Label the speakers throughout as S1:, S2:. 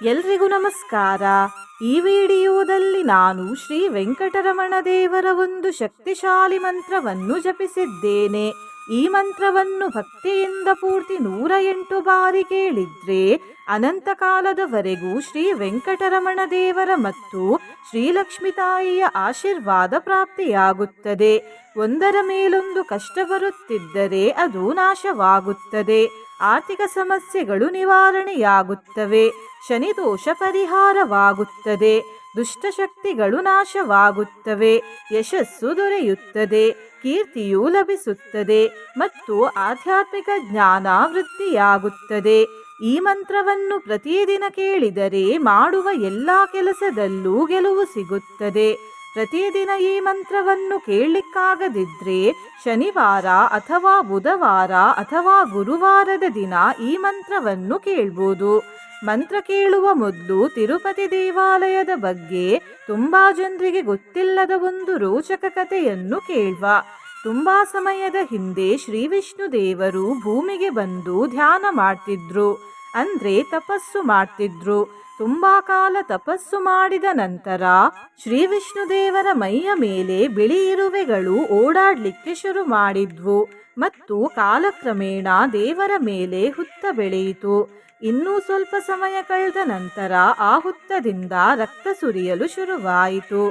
S1: ಎಲ್ರಿಗೂ ನಮಸ್ಕಾರ. ಈ ವಿಡಿಯೋದಲ್ಲಿ ನಾನು ಶ್ರೀ ವೆಂಕಟರಮಣ ದೇವರ ಒಂದು ಶಕ್ತಿಶಾಲಿ ಮಂತ್ರವನ್ನು ಜಪಿಸಿದ್ದೇನೆ. ಈ ಮಂತ್ರವನ್ನು ಭಕ್ತಿಯಿಂದ ಪೂರ್ತಿ 108 ಬಾರಿ ಕೇಳಿದ್ರೆ ಅನಂತ ಕಾಲದವರೆಗೂ ಶ್ರೀ ವೆಂಕಟರಮಣ ದೇವರ ಮತ್ತು ಶ್ರೀಲಕ್ಷ್ಮಿ ತಾಯಿಯ ಆಶೀರ್ವಾದ ಪ್ರಾಪ್ತಿಯಾಗುತ್ತದೆ. ಒಂದರ ಮೇಲೊಂದು ಕಷ್ಟ ಬರುತ್ತಿದ್ದರೆ ಅದು ನಾಶವಾಗುತ್ತದೆ. ಆರ್ಥಿಕ ಸಮಸ್ಯೆಗಳು ನಿವಾರಣೆಯಾಗುತ್ತವೆ. ಶನಿದೋಷ ಪರಿಹಾರವಾಗುತ್ತದೆ. ದುಷ್ಟಶಕ್ತಿಗಳು ನಾಶವಾಗುತ್ತವೆ. ಯಶಸ್ಸು ದೊರೆಯುತ್ತದೆ. ಕೀರ್ತಿಯು ಲಭಿಸುತ್ತದೆ ಮತ್ತು ಆಧ್ಯಾತ್ಮಿಕ ಜ್ಞಾನ ವೃದ್ಧಿಯಾಗುತ್ತದೆ. ಈ ಮಂತ್ರವನ್ನು ಪ್ರತಿದಿನ ಕೇಳಿದರೆ ಮಾಡುವ ಎಲ್ಲ ಕೆಲಸದಲ್ಲೂ ಗೆಲುವು ಸಿಗುತ್ತದೆ. ಪ್ರತಿದಿನ ಈ ಮಂತ್ರವನ್ನು ಕೇಳಲಿಕ್ಕಾಗದಿದ್ರೆ ಶನಿವಾರ ಅಥವಾ ಬುಧವಾರ ಅಥವಾ ಗುರುವಾರದ ದಿನ ಈ ಮಂತ್ರವನ್ನು ಕೇಳ್ಬೋದು. ಮಂತ್ರ ಕೇಳುವ ಮೊದಲು ತಿರುಪತಿ ದೇವಾಲಯದ ಬಗ್ಗೆ ತುಂಬಾ ಜನರಿಗೆ ಗೊತ್ತಿಲ್ಲದ ಒಂದು ರೋಚಕ ಕಥೆಯನ್ನು ಕೇಳುವ. ತುಂಬಾ ಸಮಯದ ಹಿಂದೆ ಶ್ರೀ ವಿಷ್ಣು ದೇವರು ಭೂಮಿಗೆ ಬಂದು ಧ್ಯಾನ ಮಾಡ್ತಿದ್ರು, ಅಂದ್ರೆ ತಪಸ್ಸು ಮಾಡ್ತಿದ್ರು. ತುಂಬಾ ಕಾಲ ತಪಸ್ಸು ಮಾಡಿದ ನಂತರ ಶ್ರೀ ವಿಷ್ಣು ದೇವರ ಮೈಯ ಮೇಲೆ ಬಿಳಿ ಇರುವೆಗಳು ಓಡಾಡ್ಲಿಕ್ಕೆ ಶುರು ಮಾಡಿದ್ವು ಮತ್ತು ಕಾಲಕ್ರಮೇಣ ದೇವರ ಮೇಲೆ ಹುತ್ತ ಬೆಳೆಯಿತು. ಇನ್ನೂ ಸ್ವಲ್ಪ ಸಮಯ ಕಳೆದ ನಂತರ ಆ ಹುತ್ತದಿಂದ ರಕ್ತ ಸುರಿಯಲು ಶುರುವಾಯಿತು.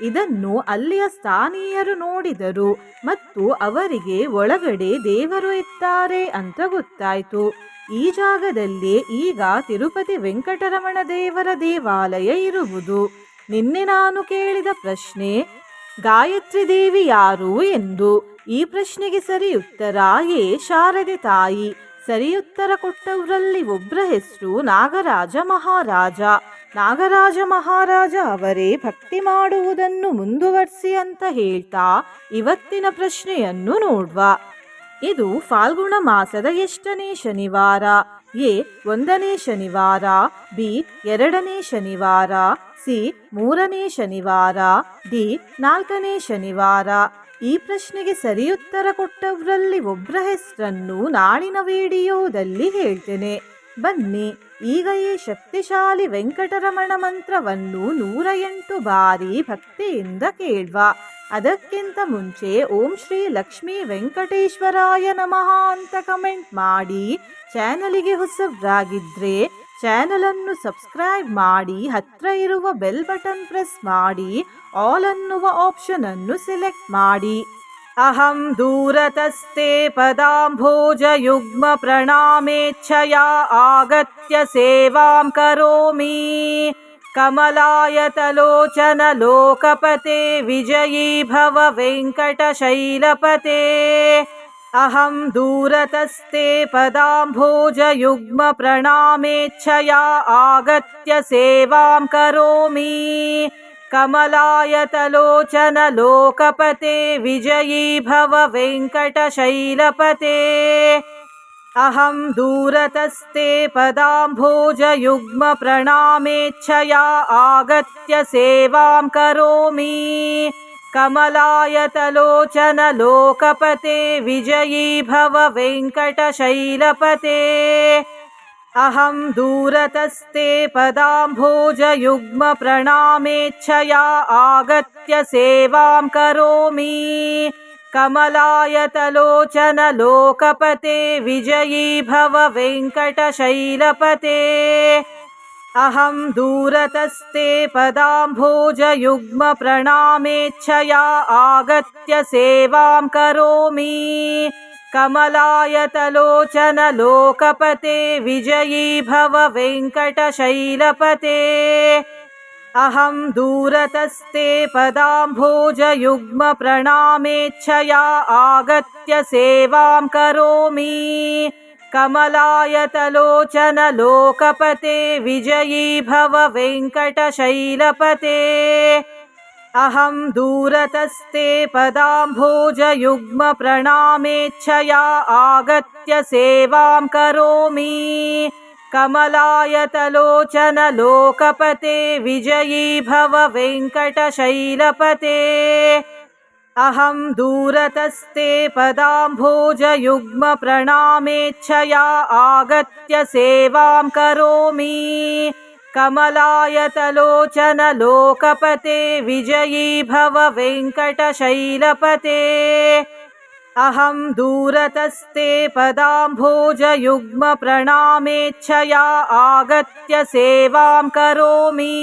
S1: ಇದನ್ನು ಅಲ್ಲಿಯ ಸ್ಥಾನೀಯರು ನೋಡಿದರು ಮತ್ತು ಅವರಿಗೆ ಒಳಗಡೆ ದೇವರು ಇದ್ದಾರೆ ಅಂತ ಗೊತ್ತಾಯಿತು. ಈ ಜಾಗದಲ್ಲಿ ಈಗ ತಿರುಪತಿ ವೆಂಕಟರಮಣ ದೇವರ ದೇವಾಲಯ ಇರುವುದು. ನಿನ್ನೆ ನಾನು ಕೇಳಿದ ಪ್ರಶ್ನೆ, ಗಾಯತ್ರಿ ದೇವಿ ಯಾರು ಎಂದು. ಈ ಪ್ರಶ್ನೆಗೆ ಸರಿ ಉತ್ತರ ಎ ಶಾರದೆ ತಾಯಿ. ಸರಿಯುತ್ತರ ಕೊಟ್ಟವರಲ್ಲಿ ಒಬ್ಬರ ಹೆಸರು ನಾಗರಾಜ ಮಹಾರಾಜ. ನಾಗರಾಜ ಮಹಾರಾಜ ಅವರೇ ಭಕ್ತಿ ಮಾಡುವುದನ್ನು ಮುಂದುವರಿಸಿ ಅಂತ ಹೇಳ್ತಾ ಇವತ್ತಿನ ಪ್ರಶ್ನೆಯನ್ನು ನೋಡುವ. ಇದು ಫಾಲ್ಗುಣ ಮಾಸದ ಎಷ್ಟನೇ ಶನಿವಾರ? ಎ 1ನೇ ಶನಿವಾರ, ಬಿ 2ನೇ ಶನಿವಾರ, ಸಿ 3ನೇ ಶನಿವಾರ, ಡಿ 4ನೇ ಶನಿವಾರ. ಈ ಪ್ರಶ್ನೆಗೆ ಸರಿಯುತ್ತರ ಕೊಟ್ಟವರಲ್ಲಿ ಒಬ್ಬರ ಹೆಸರನ್ನು ನಾಳಿನ ವಿಡಿಯೋದಲ್ಲಿ ಹೇಳ್ತೇನೆ. ಬನ್ನಿ ಈಗ ಈ ಶಕ್ತಿಶಾಲಿ ವೆಂಕಟರಮಣ ಮಂತ್ರವನ್ನು 108 ಬಾರಿ ಭಕ್ತಿಯಿಂದ ಕೇಳುವ. ಅದಕ್ಕಿಂತ ಮುಂಚೆ ಓಂ ಶ್ರೀ ಲಕ್ಷ್ಮೀ ವೆಂಕಟೇಶ್ವರಾಯ ನಮಃ ಅಂತ ಕಮೆಂಟ್ ಮಾಡಿ. ಚಾನಲಿಗೆ ಹೊಸಬ್ರಾಗಿದ್ರೆ ಚಾನಲನ್ನು ಸಬ್ಸ್ಕ್ರೈಬ್ ಮಾಡಿ, ಹತ್ರ ಇರುವ ಬೆಲ್ ಬಟನ್ ಪ್ರೆಸ್ ಮಾಡಿ, ಆಲ್ ಅನ್ನುವ ಆಪ್ಷನ್ ಅನ್ನು ಸೆಲೆಕ್ಟ್ ಮಾಡಿ. ಅಹಂ ದೂರತಸ್ತೆ ಪದಾಂಭೋಜ ಯುಗ್ಮ ಪ್ರಣಾಮೇಚ್ಛಯಾ ಆಗತ್ಯ ಸೇವಾಂ ಕರೋಮಿ. ಕಮಲಾಯತಲೋಚನ ಲೋಕಪತೆ ವಿಜಯೀ ಭವ ವೆಂಕಟಶೈಲಪತೆ. ಅಹಂ ದೂರತಸ್ತೆ ಪದಾಂಭೋಜ ಯುಗ್ಮ ಪ್ರಣಾಮೇಚ್ಛಯಾ ಆಗತ್ಯ ಸೇವಾಂ ಕರೋಮಿ. ಕಮಲಾಯತಲೋಚನ ಲೋಕಪತೆ ವಿಜಯೀ ಭವ ವೆಂಕಟಶೈಲಪತೆ. ಅಹಂ ದೂರತಸ್ತೆ ಪದಾಂಭೋಜ ಯುಗ್ಮ ಪ್ರಣಾಮೇಚ್ಛಯಾ ಆಗತ್ಯ ಸೇವಾಂ ಕರೋಮಿ. ಕಮಲಾಯತಲೋಚನ ಲೋಕಪತೆ ವಿಜಯೀ ಭವ ವೆಂಕಟಶೈಲಪತೆ. ಅಹಂ ದೂರತಸ್ತೆ ಪದಾಂಭೋಜ ಯುಗ್ಮ ಪ್ರಣಾಮೇಚ್ಛಯಾ ಆಗತ್ಯ ಸೇವಾಂ ಕರೋಮಿ. ಕಮಲಾಯತಲೋಚನ ಲೋಕಪತೆ ವಿಜಯೀ ಭವ ವೆಂಕಟಶೈಲಪತೆ. ಅಹಂ ದೂರತಸ್ತೆ ಪದಾಂಭೋಜ ಯುಗ್ಮ ಪ್ರಣಾಮೇಚ್ಛಯಾ ಆಗತ್ಯ ಸೇವಾಂ ಕರೋಮಿ. ಕಮಲಾಯತಲೋಚನ ಲೋಕಪತೆ ವಿಜಯೀ ಭವ ವೆಂಕಟಶೈಲಪತೆ. ಅಹಂ ದೂರತಸ್ತೆ ಪದಾಂಭೋಜ ಯುಗ್ಮ ಪ್ರಣಾಮೇಚ್ಛಯಾ ಆಗತ್ಯ ಸೇವಾಂ ಕರೋಮಿ. ಕಮಲಾಯತಲೋಚನ ಲೋಕಪತೆ ವಿಜಯೀ ಭವ ವೆಂಕಟಶೈಲಪತೆ. ಅಹಂ ದೂರತಸ್ತೆ ಪದಾಂಭೋಜ ಯುಗ್ಮ ಪ್ರಣಾಮೇಚ್ಛಯಾ ಆಗತ್ಯ ಸೇವಾಂ ಕರೋಮಿ. ಕಮಲಾಯತಲೋಚನ ಲೋಕಪತೆ ವಿಜಯೀ ಭವ ವೆಂಕಟಶೈಲಪತೆ. ಅಹಂ ದೂರತಸ್ತೆ ಪದಾಂಭೋಜ ಯುಗ್ಮ ಪ್ರಣಾಮೇಚ್ಛಯಾ ಆಗತ್ಯ ಸೇವಾಂ ಕರೋಮಿ. कमलायतलोचन लोकपते विजयी भव वेङ्कटशैलपते अहं दूरतस्ते पदाम्भोजयुग्मप्रणामेच्छया आगत्य सेवां करोमि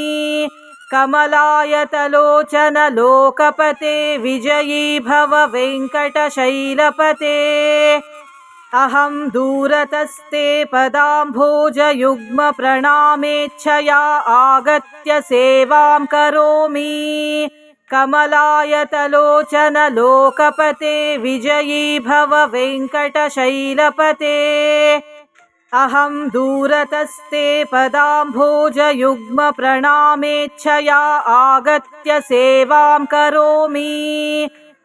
S1: कमलायतलोचन लोकपते विजयी भव वेङ्कटशैलपते अहं दूरतस्ते पदाम्भोजयुग्मप्रणामेच्छया आगत्य सेवां करोमि कमलायतलोचन लोकपते विजयी भव वेङ्कटशैलपते अहं दूरतस्ते पदाम्भोजयुग्मप्रणामेच्छया आगत्य सेवां करोमि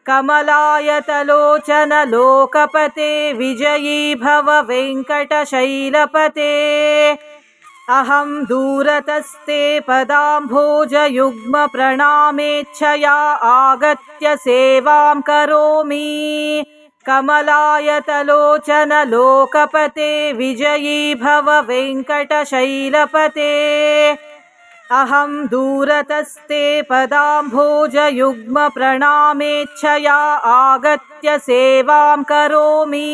S1: कमलायतलोचन लोकपते विजयी भव वेङ्कटशैलपते अहं दूरतस्ते पदाम्भोजयुग्मप्रणामेच्छया आगत्य सेवां करोमि कमलायतलोचन लोकपते विजयी भव वेङ्कटशैलपते अहं दूरतस्ते पदाम्भोजयुग्मप्रणामेच्छया आगत्य सेवां करोमि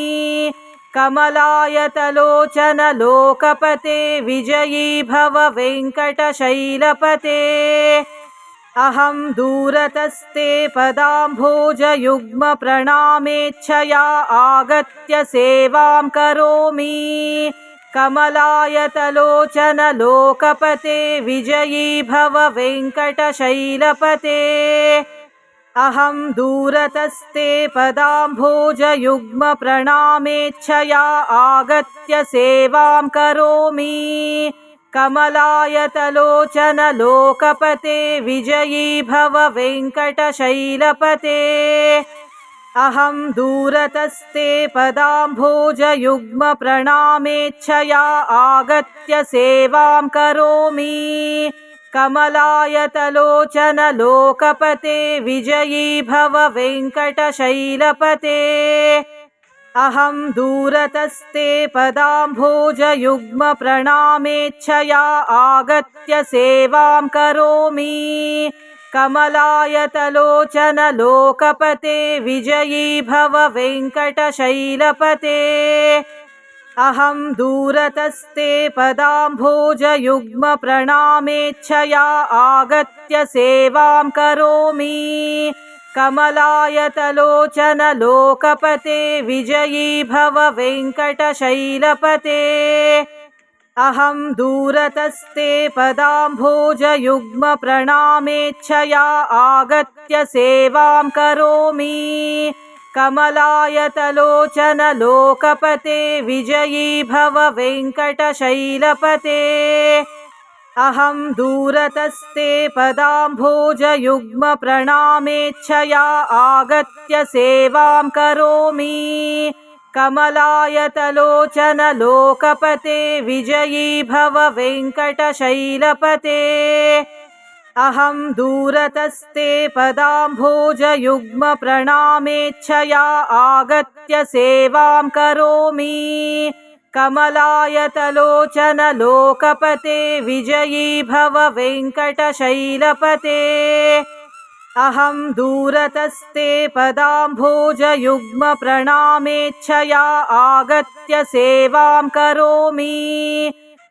S1: कमलायतलोचन लोकपते विजयी भव वेङ्कटशैलपते अहं दूरतस्ते पदाम्भोजयुग्मप्रणामेच्छया आगत्य सेवां करोमि कमलायतलोचन लोकपते विजयी भव वेङ्कटशैलपते अहं दूरतस्ते पदाम्भोजयुग्मप्रणामेच्छया आगत्य सेवां करोमि कमलायतलोचन लोकपते विजयी भव वेङ्कटशैलपते अहं दूरतस्ते पदाम्भोजयुग्मप्रणामेच्छया आगत्य सेवां करोमि कमलायतलोचन लोकपते विजयी भव वेङ्कटशैलपते अहं दूरतस्ते पदाम्भोजयुग्मप्रणामेच्छया आगत्य सेवां करोमि कमलायतलोचन लोकपते विजयी भव वेङ्कटशैलपते अहं दूरतस्ते पदाम्भोजयुग्मप्रणामेच्छया आगत्य सेवां करोमि कमलायतलोचन लोकपते विजयी भव वेङ्कटशैलपते अहं दूरतस्ते पदाम्भोजयुग्मप्रणामेच्छया आगत्य सेवां करोमि कमलायतलोचन लोकपते विजयी भव वेङ्कटशैलपते अहं दूरतस्ते पदाम्भोजयुग्मप्रणामेच्छया आगत्य सेवां करोमि कमलायतलोचन लोकपते विजयी भव वेङ्कटशैलपते अहं दूरतस्ते पदाम्भोजयुग्मप्रणामेच्छया आगत्य सेवां करोमि कमलायतलोचन लोकपते विजयी भव वेङ्कटशैलपते अहं दूरतस्ते पदाम्भोजयुग्मप्रणामेच्छया आगत्य सेवां करोमि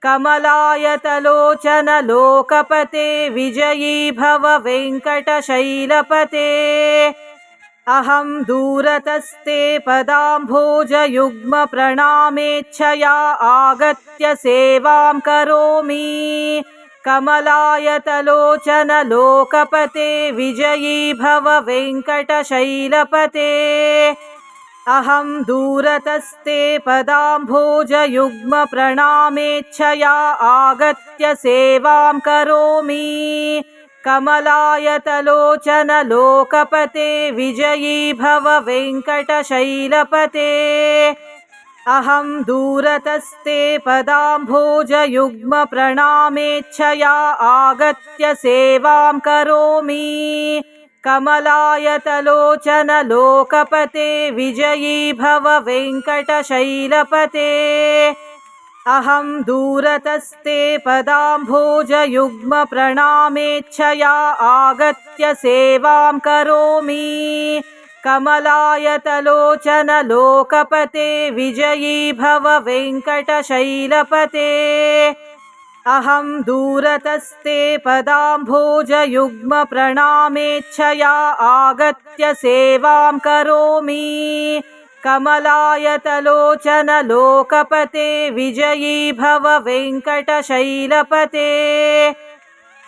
S1: कमलायतलोचन लोकपते विजयी भव वेङ्कटशैलपते अहं दूरतस्ते पदाम्भोजयुग्मप्रणामेच्छया आगत्य सेवां करोमि कमलायतलोचन लोकपते विजयी भव वेङ्कटशैलपते अहं दूरतस्ते पदाम्भोजयुग्मप्रणामेच्छया आगत्य सेवां करोमि कमलायतलोचन लोकपते विजयी भव वेङ्कटशैलपते अहं दूरतस्ते पदाम्भोजयुग्मप्रणामेच्छया आगत्य सेवां करोमि कमलायतलोचन लोकपते विजयी भव वेङ्कटशैलपते अहं दूरतस्ते पदाम्भोजयुग्मप्रणामेच्छया आगत्य सेवां करोमि। कमलायतलोचन लोकपते विजयी भव वेङ्कटशैलपते। अहं दूरतस्ते पदाम्भोजयुग्मप्रणामेच्छया आगत्य सेवां करोमि। कमलायतलोचन लोकपते विजयी भव वेङ्कटशैलपते।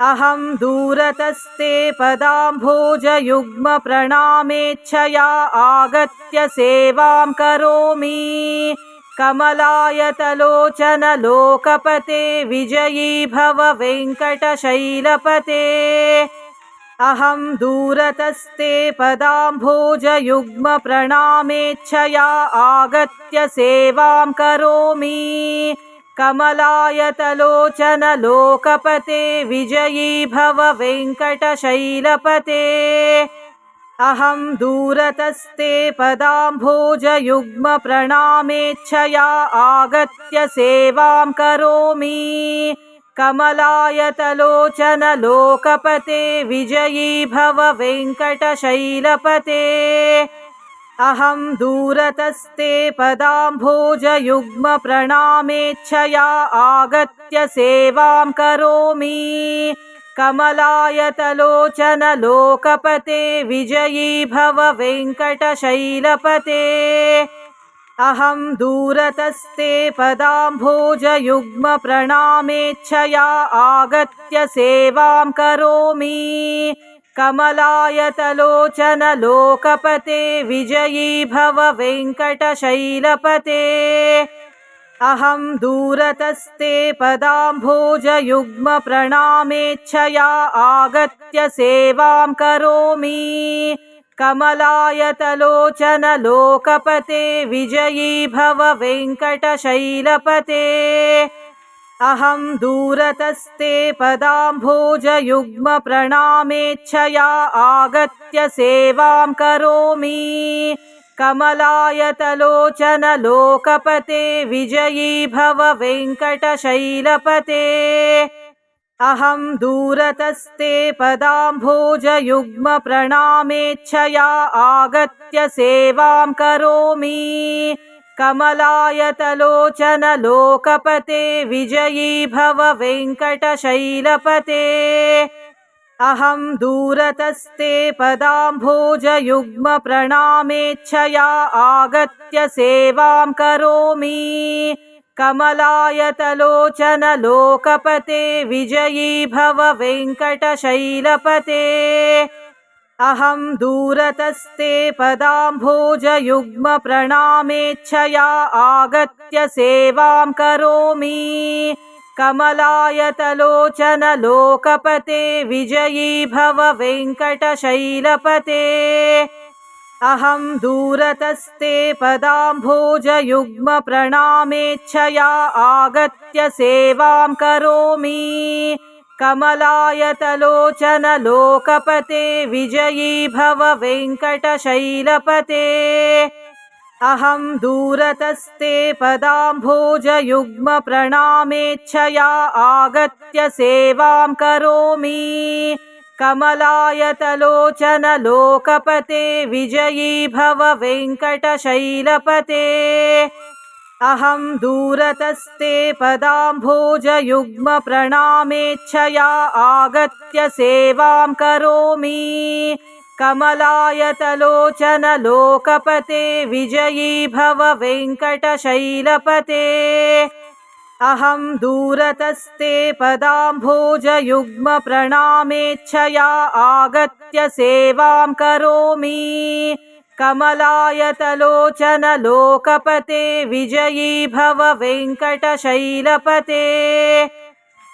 S1: अहं दूरतस्ते पदाम्भोजयुग्मप्रणामेच्छया आगत्य सेवां करोमि। कमलायतलोचन लोकपते विजयी भव वेङ्कटशैलपते। अहं दूरतस्ते पदाम्भोजयुग्मप्रणामेच्छया आगत्य सेवां करोमि। कमलायतलोचन लोकपते विजयी भव वेङ्कटशैलपते। अहं दूरतस्ते पदाम्भोजयुग्मप्रणामेच्छया आगत्य सेवां करोमि। कमलायतलोचन लोकपते विजयी भव वेङ्कटशैलपते। अहं दूरतस्ते पदाम्भोजयुग्मप्रणामेच्छया आगत्य सेवां करोमि। कमलायतलोचन लोकपते विजयी भव वेङ्कटशैलपते। अहं दूरतस्ते पदाम्भोजयुग्मप्रणामेच्छया आगत्य सेवां करोमि। कमलायतलोचन लोकपते विजयी भव वेङ्कटशैलपते। अहं दूरतस्ते पदाम्भोजयुग्मप्रणामेच्छया आगत्य सेवां करोमि। कमलायतलोचन लोकपते विजयी भव वेङ्कटशैलपते। अहं दूरतस्ते पदाम्भोजयुग्मप्रणामेच्छया आगत्य सेवां करोमि। कमलायतलोचन लोकपते विजयी भव वेङ्कटशैलपते। अहं दूरतस्ते पदाम्भोजयुग्मप्रणामेच्छया आगत्य सेवां करोमि। कमलायतलोचन लोकपते विजयी भव वेङ्कटशैलपते। अहं दूरतस्ते पदाम्भोजयुग्मप्रणामेच्छया आगत्य सेवां करोमि। कमलायतलोचन लोकपते विजयी भव वेङ्कटशैलपते। अहं दूरतस्ते पदाम्भोजयुग्मप्रणामेच्छया आगत्य सेवां करोमि। कमलायतलोचन लोकपते विजयी भव वेङ्कटशैलपते। अहं दूरतस्ते पदाम्भोजयुग्मप्रणामेच्छया आगत्य सेवां करोमि। कमलायतलोचन लोकपते विजयी भव वेङ्कटशैलपते। अहं दूरतस्ते पदाम्भोजयुग्मप्रणामेच्छया आगत्य सेवां करोमि। कमलायतलोचन लोकपते विजयी भव वेङ्कटशैलपते। अहं दूरतस्ते पदाम्भोजयुग्मप्रणामेच्छया आगत्य सेवां करोमि। कमलायतलोचन लोकपते विजयी भव वेङ्कटशैलपते। अहं दूरतस्ते पदाम्भोजयुग्मप्रणामेच्छया आगत्य सेवां करोमि। कमलायतलोचन लोकपते विजयी भव वेङ्कटशैलपते।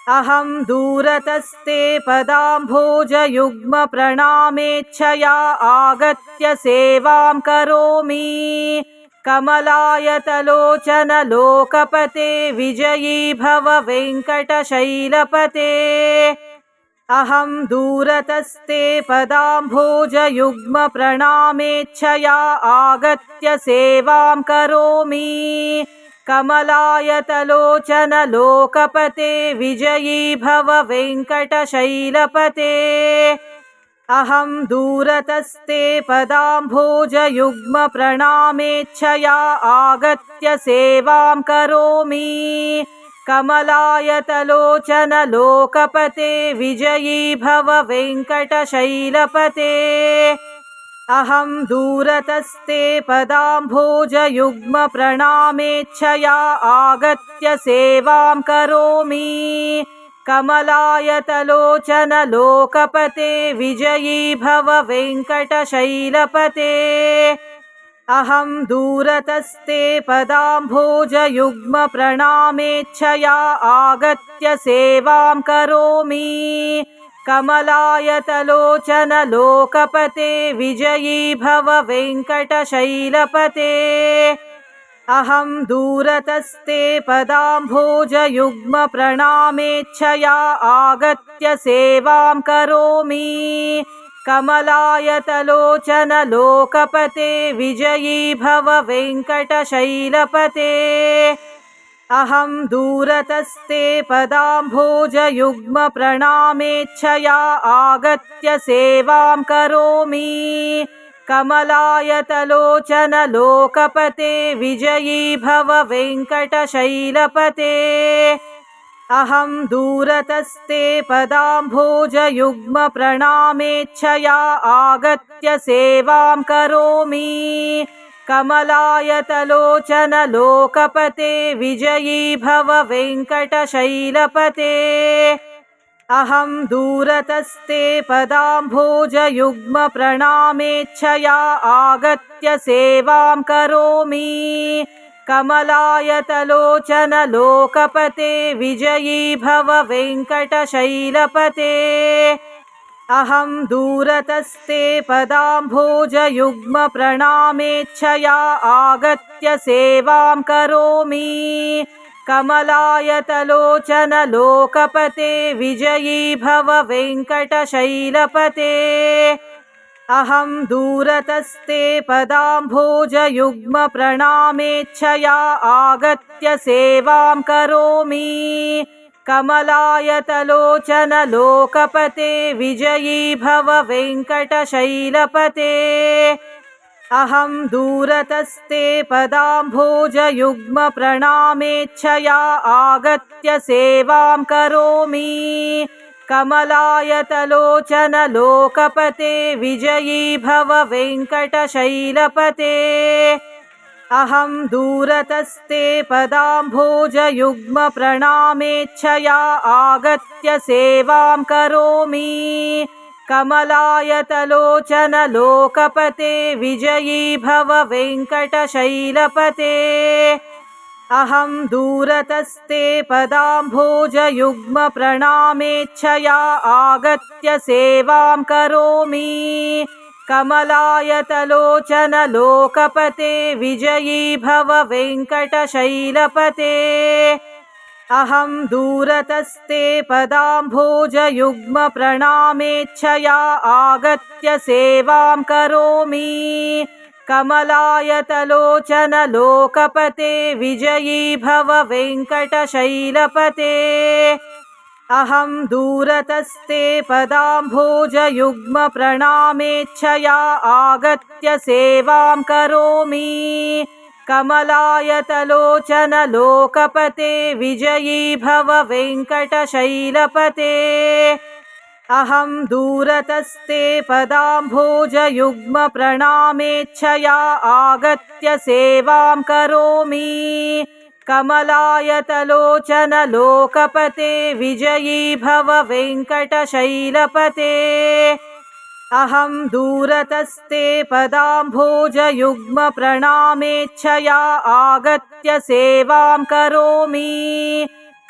S1: अहं दूरतस्ते पदाम्भोजयुग्मप्रणामेच्छया आगत्य सेवां करोमि। कमलायतलोचन लोकपते विजयी भव वेङ्कटशैलपते। अहं दूरतस्ते पदाम्भोजयुग्मप्रणामेच्छया आगत्य सेवां करोमि। कमलायतलोचन लोकपते विजयी भव वेङ्कटशैलपते अहं दूरतस्ते पदाम्भोजयुग्मप्रणामेच्छया आगत्य सेवां करोमि कमलायतलोचन लोकपते विजयी भव वेङ्कटशैलपते अहं दूरतस्ते पदाम्भोजयुग्मप्रणामेच्छया आगत्य सेवां करोमि कमलायतलोचन लोकपते विजयी भव वेङ्कटशैलपते अहं दूरतस्ते पदाम्भोजयुग्मप्रणामेच्छया आगत्य सेवां करोमि कमलायतलोचन लोकपते विजयी भव वेङ्कटशैलपते अहं दूरतस्ते पदाम्भोजयुग्मप्रणामेच्छया आगत्य सेवां करोमि कमलायतलोचन लोकपते विजयी भव वेङ्कटशैलपते अहं दूरतस्ते पदाम्भोजयुग्मप्रणामेच्छया आगत्य सेवां करोमि कमलायतलोचन लोकपते विजयी भव वेङ्कटशैलपते अहं दूरतस्ते पदाम्भोजयुग्मप्रणामेच्छया आगत्य सेवां करोमि कमलायतलोचन लोकपते विजयी भव वेङ्कटशैलपते अहं दूरतस्ते पदाम्भोजयुग्मप्रणामेच्छया आगत्य सेवां करोमि कमलायतलोचन लोकपते विजयी भव वेङ्कटशैलपते अहं दूरतस्ते पदाम्भोजयुग्मप्रणामेच्छया आगत्य सेवां करोमि कमलायतलोचन लोकपते विजयी भव वेङ्कटशैलपते अहं दूरतस्ते पदाम्भोजयुग्मप्रणामेच्छया आगत्य सेवां करोमि कमलायतलोचन लोकपते विजयी भव वेङ्कटशैलपते अहं दूरतस्ते पदाम्भोजयुग्मप्रणामेच्छया आगत्य सेवां करोमि कमलायतलोचन लोकपते विजयी भव वेङ्कटशैलपते अहं दूरतस्ते पदाम्भोजयुग्मप्रणामेच्छया आगत्य सेवां करोमि कमलायतलोचन लोकपते विजयी भव वेङ्कटशैलपते अहं दूरतस्ते पदाम्भोजयुग्मप्रणामेच्छया आगत्य सेवां करोमि कमलायतलोचन लोकपते विजयी भव वेङ्कटशैलपते अहं दूरतस्ते पदाम्भोजयुग्मप्रणामेच्छया आगत्य सेवां करोमि कमलायतलोचन लोकपते विजयी भव वेङ्कटशैलपते अहं दूरतस्ते पदाम्भोजयुग्मप्रणामेच्छया आगत्य सेवां करोमि कमलायतलोचन लोकपते विजयी भव वेङ्कटशैलपते अहं दूरतस्ते पदाम्भोजयुग्मप्रणामेच्छया आगत्य सेवां करोमि कमलायतलोचन लोकपते विजयी भव वेङ्कटशैलपते अहं दूरतस्ते पदाम्भोजयुग्मप्रणामेच्छया आगत्य सेवां करोमि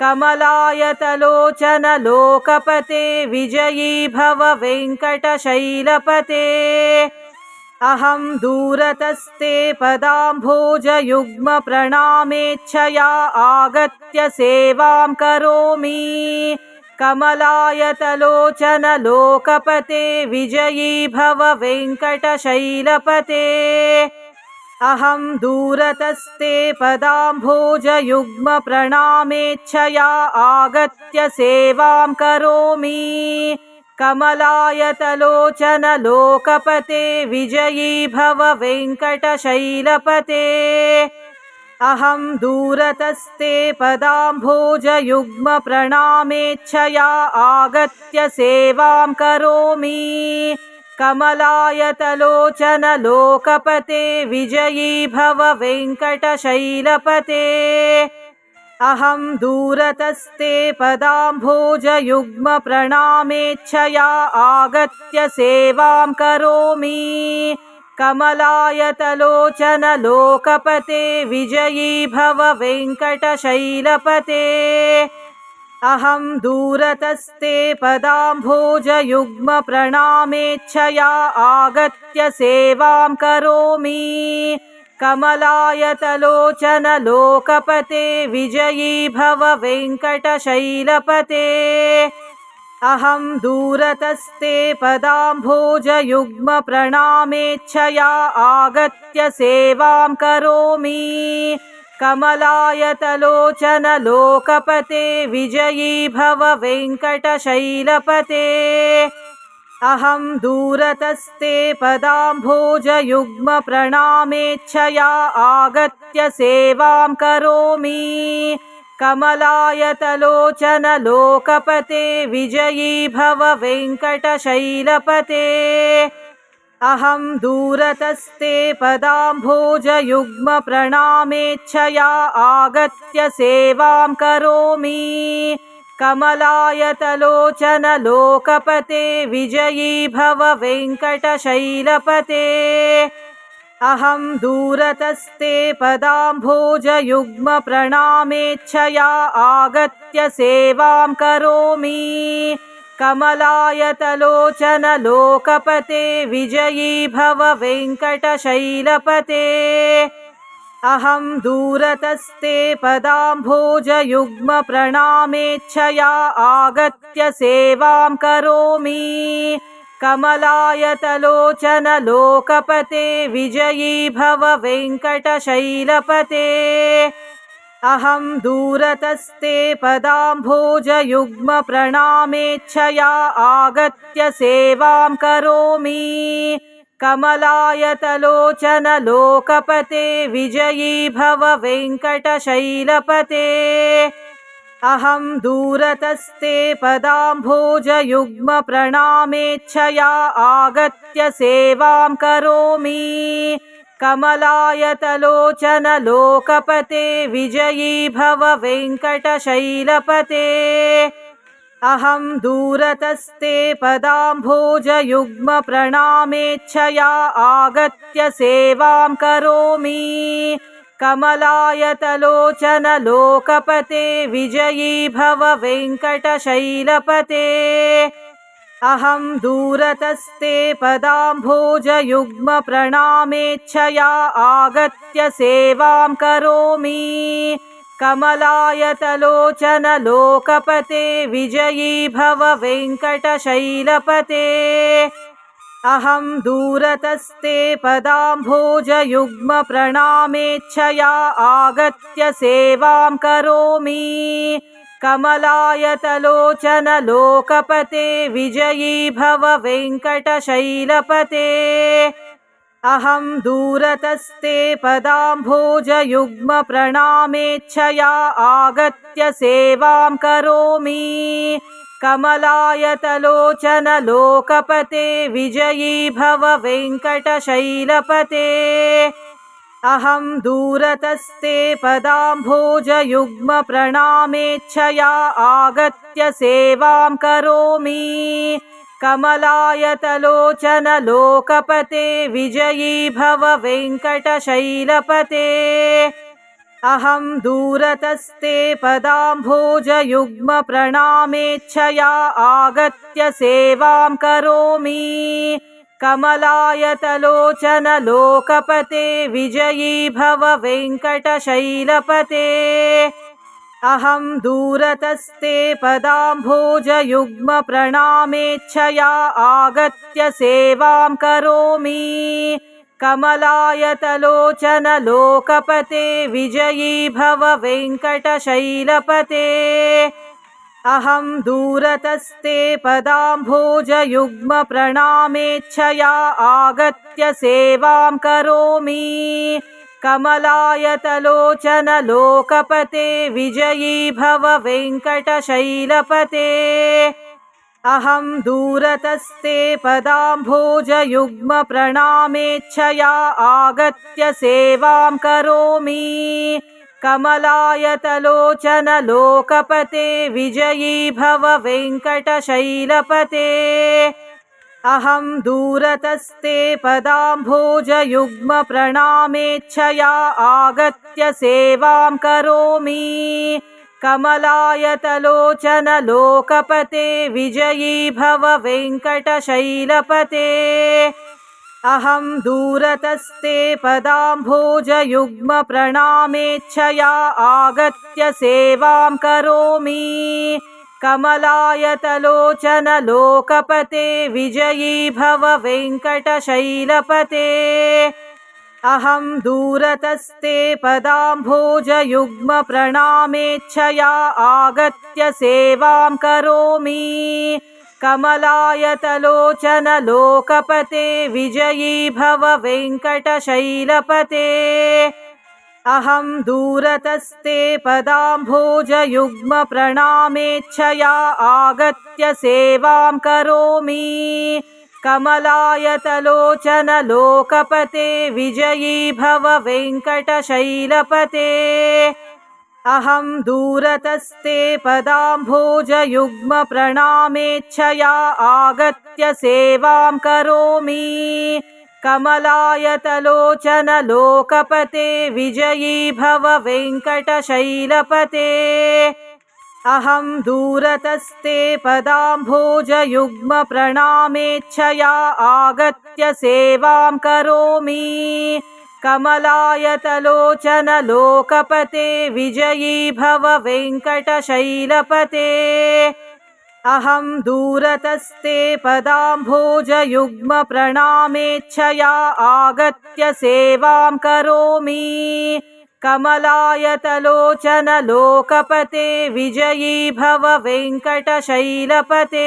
S1: कमलायतलोचन लोकपते विजयी भव वेङ्कटशैलपते अहं दूरतस्ते पदाम्भोजयुग्मप्रणामेच्छया आगत्य सेवां करोमि कमलायतलोचन लोकपते विजयी भव वेङ्कटशैलपते अहं दूरतस्ते पदाम्भोजयुग्मप्रणामेच्छया आगत्य सेवां करोमि। कमलायतलोचन लोकपते विजयी भव वेङ्कटशैलपते। अहं दूरतस्ते पदाम्भोजयुग्मप्रणामेच्छया आगत्य सेवां करोमि। कमलायतलोचन लोकपते विजयी भव वेङ्कटशैलपते। अहं दूरतस्ते पदाम्भोजयुग्मप्रणामेच्छया आगत्य सेवां करोमि। कमलायतलोचन लोकपते विजयी भव वेङ्कटशैलपते। अहं दूरतस्ते पदाम्भोजयुग्मप्रणामेच्छया आगत्य सेवां करोमि। कमलायतलोचन लोकपते विजयी भव वेङ्कटशैलपते। अहं दूरतस्ते पदाम्भोजयुग्मप्रणामेच्छया आगत्य सेवां करोमि। कमलायतलोचन लोकपते विजयी भव वेङ्कटशैलपते। अहं दूरतस्ते पदाम्भोजयुग्मप्रणामेच्छया आगत्य सेवां करोमि। कमलायतलोचन लोकपते विजयी भव वेङ्कटशैलपते। अहं दूरतस्ते पदाम्भोजयुग्मप्रणामेच्छया आगत्य सेवां करोमि। कमलायतलोचन लोकपते विजयी भव वेङ्कटशैलपते। अहं दूरतस्ते पदाम्भोजयुग्मप्रणामेच्छया आगत्य सेवां करोमि। कमलायतलोचन लोकपते विजयी भव वेङ्कटशैलपते। अहं दूरतस्ते पदाम्भोजयुग्मप्रणामेच्छया आगत्य सेवां करोमि। कमलायतलोचन लोकपते विजयी भव वेङ्कटशैलपते। अहं दूरतस्ते पदाम्भोजयुग्मप्रणामेच्छया आगत्य सेवां करोमि। कमलायतलोचन लोकपते विजयी भव वेङ्कटशैलपते। अहं दूरतस्ते पदाम्भोजयुग्मप्रणामेच्छया आगत्य सेवां करोमि। कमलायतलोचन लोकपते विजयी भव वेङ्कटशैलपते। अहं दूरतस्ते पदाम्भोजयुग्मप्रणामेच्छया आगत्य सेवां करोमि। कमलायतलोचन लोकपते विजयी भव वेङ्कटशैलपते। अहं दूरतस्ते पदाम्भोजयुग्मप्रणामेच्छया आगत्य सेवां करोमि। कमलायतलोचन लोकपते विजयी भव वेङ्कटशैलपते। अहं दूरतस्ते पदाम्भोजयुग्मप्रणामेच्छया आगत्य सेवां करोमि। कमलायतलोचन लोकपते विजयी भव वेङ्कटशैलपते। अहं दूरतस्ते पदाम्भोजयुग्मप्रणामेच्छया आगत्य सेवां करोमि। कमलायतलोचन लोकपते विजयी भव वेङ्कटशैलपते। अहं दूरतस्ते पदाम्भोजयुग्मप्रणामेच्छया आगत्य सेवां करोमि। कमलायतलोचन लोकपते विजयी भव वेङ्कटशैलपते। अहं दूरतस्ते पदाम्भोजयुग्मप्रणामेच्छया आगत्य सेवां करोमि। कमलायतलोचन लोकपते विजयी भव वेङ्कटशैलपते। अहं दूरतस्ते पदाम्भोजयुग्मप्रणामेच्छया आगत्य सेवां करोमि। कमलायतलोचन लोकपते विजयी भव वेङ्कटशैलपते अहं दूरतस्ते पदाम्भोजयुग्मप्रणामेच्छया आगत्य सेवां करोमि कमलायतलोचन लोकपते विजयी भव वेङ्कटशैलपते अहं दूरतस्ते पदाम्भोजयुग्मप्रणामेच्छया आगत्य सेवां करोमि कमलायतलोचन लोकपते विजयी भव वेङ्कटशैलपते अहं दूरतस्ते पदाम्भोजयुग्मप्रणामेच्छया आगत्य सेवां करोमि कमलायतलोचन लोकपते विजयी भव वेङ्कटशैलपते अहं दूरतस्ते पदाम्भोजयुग्मप्रणामेच्छया आगत्य सेवां करोमि कमलायतलोचन लोकपते विजयी भव वेङ्कटशैलपते अहं दूरतस्ते पदाम्भोजयुग्मप्रणामेच्छया आगत्य सेवां करोमि कमलायतलोचन लोकपते विजयी भव वेङ्कटशैलपते अहं दूरतस्ते पदाम्भोजयुग्मप्रणामेच्छया आगत्य सेवां करोमि कमलायतलोचन लोकपते विजयी भव वेङ्कटशैलपते अहं दूरतस्ते पदाम्भोजयुग्मप्रणामेच्छया आगत्य सेवां करोमि कमलायतलोचन लोकपते विजयी भव वेङ्कटशैलपते अहं दूरतस्ते पदाम्भोजयुग्मप्रणामेच्छया आगत्य सेवां करोमि कमलायतलोचन लोकपते विजयी भव वेङ्कटशैलपते अहं दूरतस्ते पदाम्भोजयुग्मप्रणामेच्छया आगत्य सेवां करोमि कमलायतलोचन लोकपते विजयी भव वेङ्कटशैलपते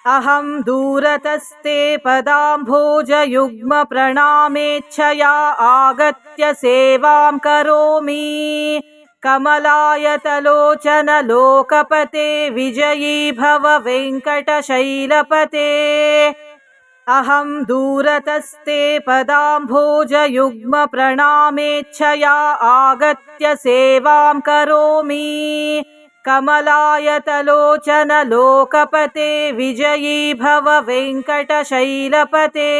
S1: अहं दूरतस्ते पदाम्भोजयुग्मप्रणामेच्छया आगत्य सेवां करोमि कमलायतलोचन लोकपते विजयी भव वेङ्कटशैलपते अहं दूरतस्ते पदाम्भोजयुग्मप्रणामेच्छया आगत्य सेवां करोमि कमलायतलोचन लोकपते विजयी भव वेङ्कटशैलपते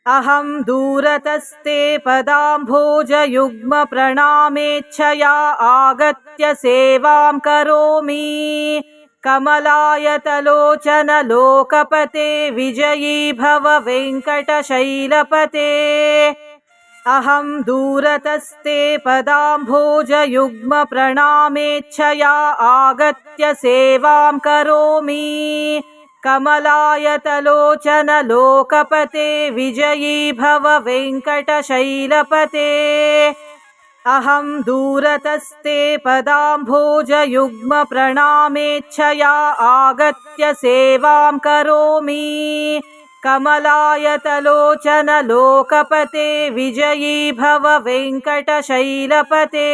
S1: अहं दूरतस्ते पदाम्भोजयुग्मप्रणामेच्छया आगत्य सेवां करोमि कमलायतलोचन लोकपते विजयी भव वेङ्कटशैलपते अहं दूरतस्ते पदाम्भोजयुग्मप्रणामेच्छया आगत्य सेवां करोमि कमलायतलोचन लोकपते विजयी भव वेङ्कटशैलपते अहं दूरतस्ते पदाम्भोजयुग्मप्रणामेच्छया आगत्य सेवां करोमि कमलायतलोचन लोकपते विजयी भव वेङ्कटशैलपते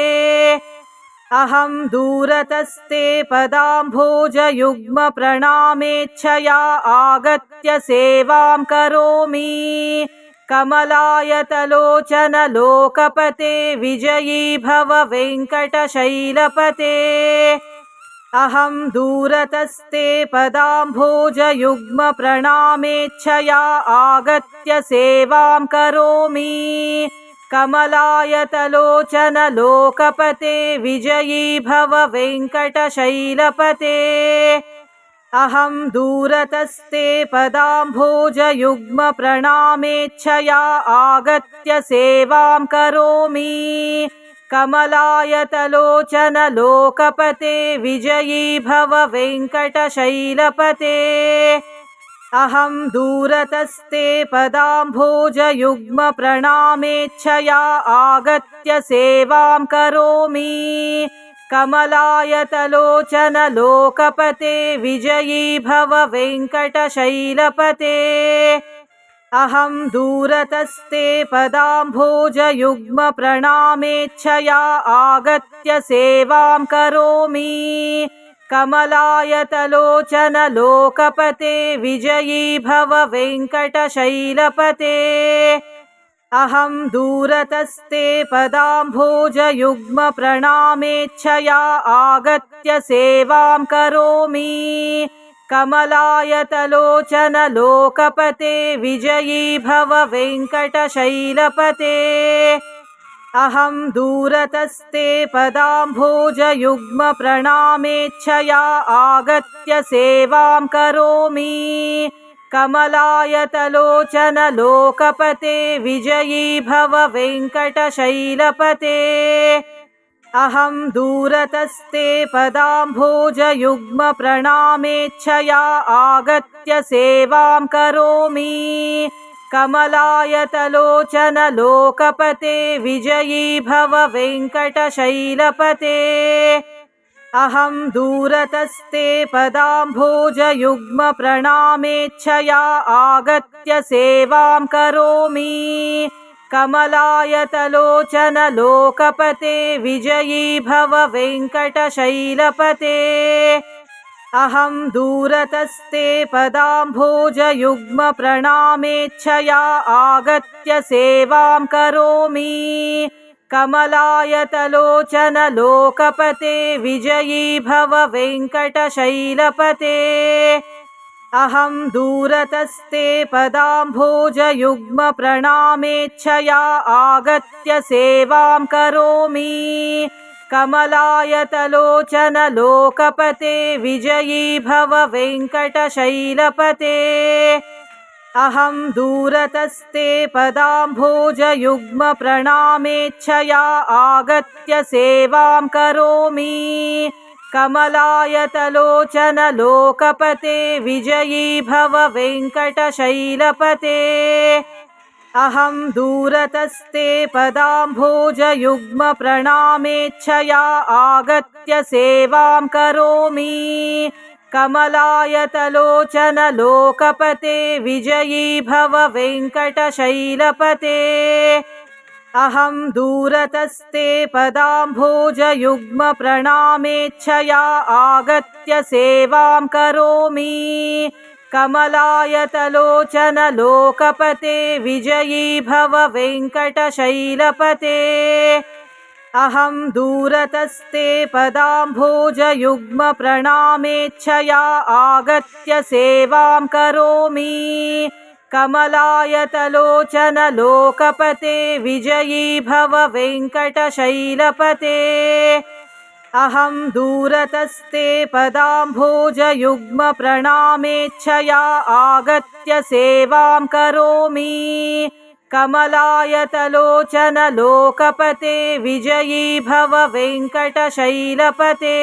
S1: अहं दूरतस्ते पदाम्भोजयुग्मप्रणामेच्छया आगत्य सेवां करोमि कमलायतलोचन लोकपते विजयी भव वेङ्कटशैलपते अहं दूरतस्ते पदाम्भोजयुग्मप्रणामेच्छया आगत्य सेवां करोमि कमलायतलोचन लोकपते विजयी भव वेङ्कटशैलपते अहं दूरतस्ते पदाम्भोजयुग्मप्रणामेच्छया आगत्य सेवां करोमि कमलायतलोचन लोकपते विजयी भव वेङ्कटशैलपते अहं दूरतस्ते पदाम्भोजयुग्मप्रणामेच्छया आगत्य सेवां करोमि कमलायतलोचन लोकपते विजयी भव वेङ्कटशैलपते अहं दूरतस्ते पदाम्भोजयुग्मप्रणामेच्छया आगत्य सेवां करोमि कमलायतलोचन लोकपते विजयी भव वेङ्कटशैलपते अहं दूरतस्ते पदाम्भोजयुग्मप्रणामेच्छया आगत्य सेवां करोमि कमलायतलोचन लोकपते विजयी भव वेङ्कटशैलपते अहं दूरतस्ते पदाम्भोजयुग्मप्रणामेच्छया आगत्य सेवां करोमि कमलायतलोचन लोकपते विजयी भव वेङ्कटशैलपते अहं दूरतस्ते पदाम्भोजयुग्मप्रणामेच्छया आगत्य सेवां करोमि कमलायतलोचन लोकपते विजयी भव वेङ्कटशैलपते अहं दूरतस्ते पदाम्भोजयुग्मप्रणामेच्छया आगत्य सेवां करोमि कमलायतलोचन लोकपते विजयी भव वेङ्कटशैलपते अहं दूरतस्ते पदाम्भोजयुग्मप्रणामेच्छया आगत्य सेवां करोमि कमलायतलोचन लोकपते विजयी भव वेङ्कटशैलपते अहं दूरतस्ते पदाम्भोजयुग्मप्रणामेच्छया आगत्य सेवां करोमि कमलायतलोचन लोकपते विजयी भव वेङ्कटशैलपते अहं दूरतस्ते पदाम्भोजयुग्मप्रणामेच्छया आगत्य सेवां करोमि कमलायतलोचन लोकपते विजयी भव वेङ्कटशैलपते अहं दूरतस्ते पदाम्भोजयुग्मप्रणामेच्छया आगत्य सेवां करोमि कमलायतलोचन लोकपते विजयी भव वेङ्कटशैलपते अहं दूरतस्ते पदाम्भोजयुग्मप्रणामेच्छया आगत्य सेवां करोमि कमलायतलोचन लोकपते विजयी भव वेङ्कटशैलपते अहं दूरतस्ते पदाम्भोजयुग्मप्रणामेच्छया आगत्य सेवां करोमि कमलायतलोचन लोकपते विजयी भव वेङ्कटशैलपते अहं दूरतस्ते पदाम्भोजयुग्मप्रणामेच्छया आगत्य सेवां करोमि कमलायतलोचन लोकपते विजयी भव वेङ्कटशैलपते अहं दूरतस्ते पदाम्भोजयुग्मप्रणामेच्छया आगत्य सेवां करोमि कमलायतलोचन लोकपते विजयी भव वेङ्कटशैलपते अहं दूरतस्ते पदाम्भोजयुग्मप्रणामेच्छया आगत्य सेवां करोमि कमलायतलोचन लोकपते विजयी भव वेङ्कटशैलपते अहं दूरतस्ते पदाम्भोजयुग्मप्रणामेच्छया आगत्य सेवां करोमि कमलायतलोचन लोकपते विजयी भव वेङ्कटशैलपते अहं दूरतस्ते पदाम्भोजयुग्मप्रणामेच्छया आगत्य सेवां करोमि कमलायतलोचन लोकपते विजयी भव वेङ्कटशैलपते